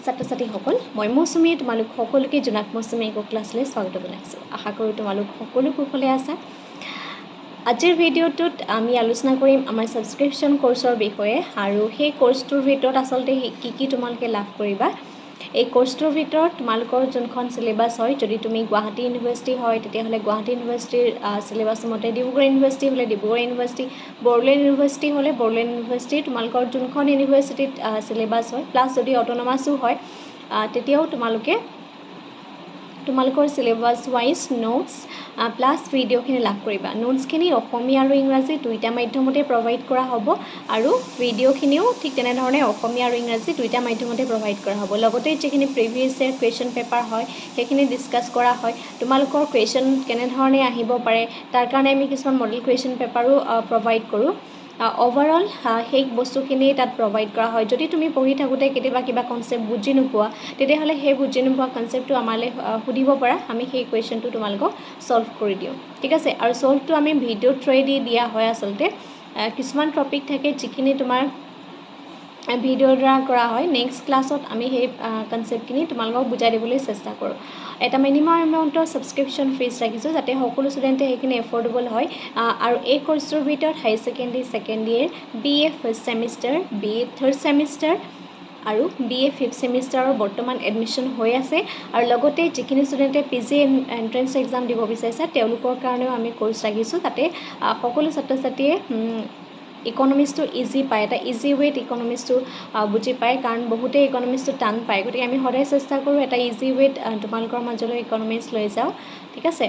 ছাত্ৰ ছাত্ৰীসকল মই মৌচুমীয়ে তোমালোক সকলোকে জোনাক মৌচুমী ইকো ক্লাছলৈ স্বাগত জনাইছোঁ। আশা কৰোঁ তোমালোক সকলো কুশলে আছা। আজিৰ ভিডিঅ'টোত আমি আলোচনা কৰিম আমাৰ ছাবস্ক্ৰিপশ্যন কোৰ্চৰ বিষয়ে আৰু সেই কোৰ্চটোৰ ভিতৰত আচলতে কি তোমালোকে লাভ কৰিবা। এই কোৰ্চটোৰ ভিতৰত তোমালোকৰ যোনখন সিলেবাছ হয়, যদি তুমি গুৱাহাটী ইউনিভাৰ্চিটি হয় তেতিয়াহ'লে গুৱাহাটী ইউনিভাৰ্চিটিৰ সিলেবাছৰ মতে, ডিব্ৰুগড় ইউনিভাৰ্চিটি হ'লে ডিব্ৰুগড় ইউনিভাৰ্চিটি, বড়োলেণ্ড ইউনিভাৰ্চিটি হ'লে বড়োলেণ্ড ইউনিভাৰ্চিটি, তোমালোকৰ যোনখন ইউনিভাৰ্চিটিত সিলেবাছ হয়, প্লাছ যদি অট'নমাছো হয় তেতিয়াও তোমালোকৰ সিলেবাছ ৱাইজ নোটছ প্লাছ ভিডিঅ'খিনি লাভ কৰিবা। নোটছখিনি অসমীয়া আৰু ইংৰাজী দুইটা মাধ্যমতে প্ৰভাইড কৰা হ'ব আৰু ভিডিঅ'খিনিও ঠিক তেনেধৰণে অসমীয়া আৰু ইংৰাজী দুইটা মাধ্যমতে প্ৰভাইড কৰা হ'ব। লগতে যিখিনি প্ৰিভিয়াছ ইয়েৰ কুৱেশ্যন পেপাৰ হয় সেইখিনি ডিছকাছ কৰা হয়। তোমালোকৰ কুৱেশ্যন কেনেধৰণে আহিব পাৰে তাৰ কাৰণে আমি কিছুমান মডেল কুৱেশ্যন পেপাৰো প্ৰভাইড কৰোঁ। অভাৰঅল সেই বস্তুখিনি তাত প্ৰভাইড কৰা হয়। যদি তুমি পঢ়ি থাকোঁতে কেতিয়াবা কিবা কনচেপ্ট বুজি নোপোৱা তেতিয়াহ'লে সেই বুজি নোপোৱা কনচেপ্টটো আমালৈ সুধিব পাৰা, আমি সেই কুৱেশ্যনটো তোমালোকক ছল্ভ কৰি দিওঁ। ঠিক আছে, আৰু ছল্ভটো আমি ভিডিঅ' থ্ৰুৱেদি দিয়া হয়। আচলতে কিছুমান টপিক থাকে যিখিনি তোমাৰ ভিডিঅ'ৰ দ্বাৰা কৰা হয়। নেক্সট ক্লাছত আমি সেই কনচেপ্টখিনি তোমালোকক বুজাই দিবলৈ চেষ্টা কৰোঁ। এটা মিনিমাম এমাউণ্টৰ ছাবস্ক্ৰিপশ্যন ফিজ ৰাখিছোঁ যাতে সকলো ষ্টুডেণ্টে সেইখিনি এফৰ্ডেবল হয়। আৰু এই কোৰ্চটোৰ ভিতৰত higher secondary second year, BA first semester, BA third semester আৰু BA ফিফ্থ ছেমিষ্টাৰৰ বৰ্তমান এডমিশ্যন হৈ আছে। আৰু লগতে যিখিনি ষ্টুডেণ্টে PG এণ্ট্ৰেঞ্চ এক্সাম দিব বিচাৰিছে তেওঁলোকৰ কাৰণেও আমি কোৰ্চ ৰাখিছোঁ, তাতে সকলো ছাত্ৰ ছাত্ৰীয়ে ইকনমিক্সটো ইজি পায়, এটা ইজি ৱেত ইকনমিক্সটো বুজি পায়, কাৰণ বহুতেই ইকনমিক্সটো টান পায়। গতিকে আমি সদায় চেষ্টা কৰোঁ এটা ইজি ৱেত তোমালোকৰ মাজলৈ ইকনমিক্স লৈ যাওঁ। ঠিক আছে,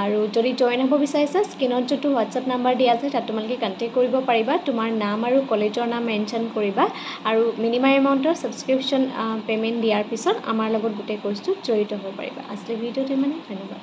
আৰু যদি জইন হ'ব বিচাৰিছা স্ক্ৰীনত যোনটো হোৱাটছআপ নাম্বাৰ দিয়া আছে তাত তোমালোকে কণ্টেক্ট কৰিব পাৰিবা। তোমাৰ নাম আৰু কলেজৰ নাম মেনশ্যন কৰিবা আৰু মিনিমাম এমাউণ্টৰ ছাবস্ক্ৰিপশ্যন পে'মেণ্ট দিয়াৰ পিছত আমাৰ লগত গোটেই কোৰ্চটোত জড়িত হ'ব পাৰিবা। আজিলৈ ভিডিঅ'টো ইমানেই, ধন্যবাদ।